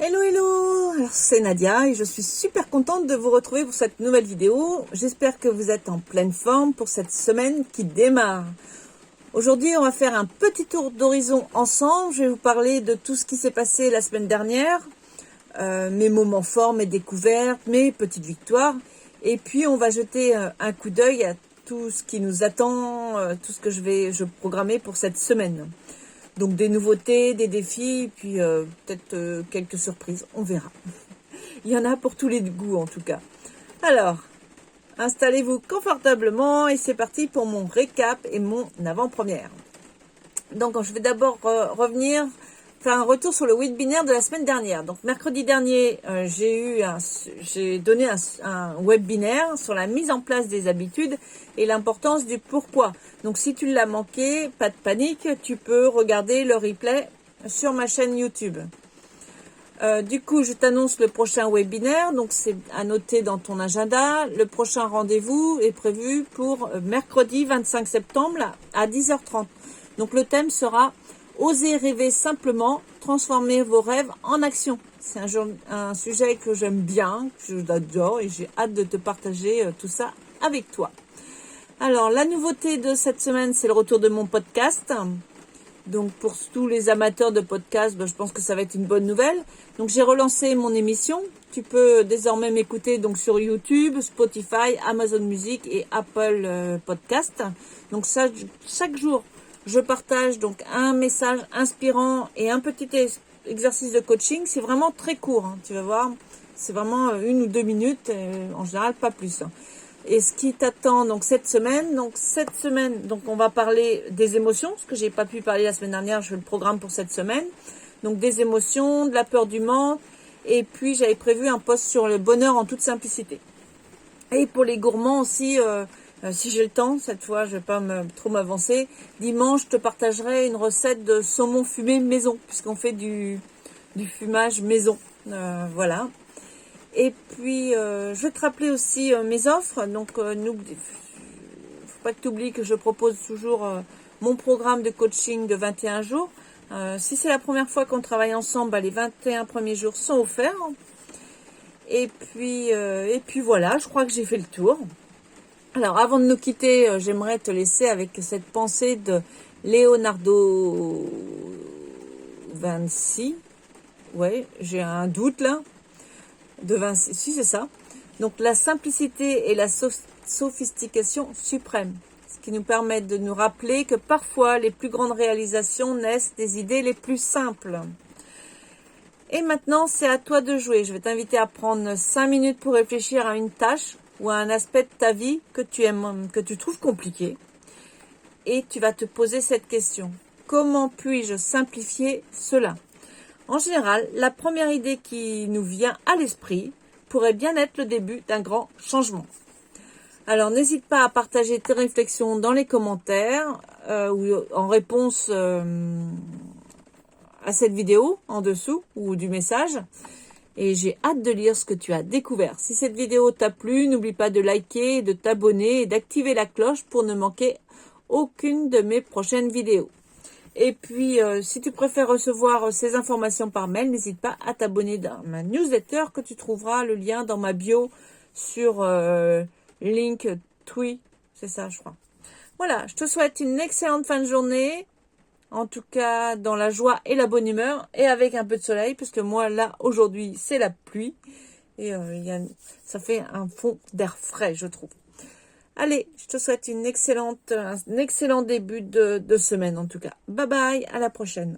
Hello hello, alors c'est Nadia et je suis super contente de vous retrouver pour cette nouvelle vidéo. J'espère que vous êtes en pleine forme pour cette semaine qui démarre. Aujourd'hui on va faire un petit tour d'horizon ensemble. Je vais vous parler de tout ce qui s'est passé la semaine dernière, mes moments forts, mes découvertes, mes petites victoires. Et puis on va jeter un coup d'œil à tout ce qui nous attend, tout ce que je programmer pour cette semaine. Donc des nouveautés, des défis, puis peut-être quelques surprises, on verra. Il y en a pour tous les goûts en tout cas. Alors, installez-vous confortablement et c'est parti pour mon récap et mon avant-première. Donc je vais d'abord faire un retour sur le webinaire de la semaine dernière. Donc mercredi dernier, j'ai donné un webinaire sur la mise en place des habitudes et l'importance du pourquoi. Donc si tu l'as manqué, pas de panique, tu peux regarder le replay sur ma chaîne YouTube. Du coup, je t'annonce le prochain webinaire, donc c'est à noter dans ton agenda. Le prochain rendez-vous est prévu pour mercredi 25 septembre à 10h30. Donc le thème sera « Osez rêver simplement, transformer vos rêves en action ». C'est un sujet que j'aime bien, que j'adore et j'ai hâte de te partager tout ça avec toi. Alors, la nouveauté de cette semaine, c'est le retour de mon podcast. Donc, pour tous les amateurs de podcast, je pense que ça va être une bonne nouvelle. Donc, j'ai relancé mon émission. Tu peux désormais m'écouter donc sur YouTube, Spotify, Amazon Music et Apple Podcast. Donc, ça, chaque jour, je partage donc un message inspirant et un petit exercice de coaching. C'est vraiment très court, hein, tu vas voir. C'est vraiment 1 ou 2 minutes, en général pas plus. Et ce qui t'attend donc cette semaine, donc on va parler des émotions, ce que j'ai pas pu parler la semaine dernière, je le programme pour cette semaine. Donc des émotions, de la peur du manque, et puis j'avais prévu un post sur le bonheur en toute simplicité. Et pour les gourmands aussi, si j'ai le temps, cette fois je vais pas trop m'avancer, dimanche je te partagerai une recette de saumon fumé maison, puisqu'on fait du fumage maison, voilà. Et puis, je vais te rappeler aussi mes offres. Donc, faut pas que tu oublies que je propose toujours mon programme de coaching de 21 jours. Si c'est la première fois qu'on travaille ensemble, les 21 premiers jours sont offerts. Et puis voilà, je crois que j'ai fait le tour. Alors, avant de nous quitter, j'aimerais te laisser avec cette pensée de Leonardo Vinci. Ouais, j'ai un doute là. De Vinci, si c'est ça. Donc la simplicité et la sophistication suprême, ce qui nous permet de nous rappeler que parfois les plus grandes réalisations naissent des idées les plus simples. Et maintenant, c'est à toi de jouer. Je vais t'inviter à prendre 5 minutes pour réfléchir à une tâche ou à un aspect de ta vie que tu aimes, que tu trouves compliqué. Et tu vas te poser cette question. Comment puis-je simplifier cela ? En général, la première idée qui nous vient à l'esprit pourrait bien être le début d'un grand changement. Alors, n'hésite pas à partager tes réflexions dans les commentaires ou en réponse à cette vidéo en dessous ou du message. Et j'ai hâte de lire ce que tu as découvert. Si cette vidéo t'a plu, n'oublie pas de liker, de t'abonner et d'activer la cloche pour ne manquer aucune de mes prochaines vidéos. Et puis, si tu préfères recevoir ces informations par mail, n'hésite pas à t'abonner dans ma newsletter que tu trouveras le lien dans ma bio sur Linktree. C'est ça, je crois. Voilà, je te souhaite une excellente fin de journée. En tout cas, dans la joie et la bonne humeur. Et avec un peu de soleil, puisque moi, là, aujourd'hui, c'est la pluie. Et ça fait un fond d'air frais, je trouve. Allez, je te souhaite un excellent début de semaine en tout cas. Bye bye, à la prochaine.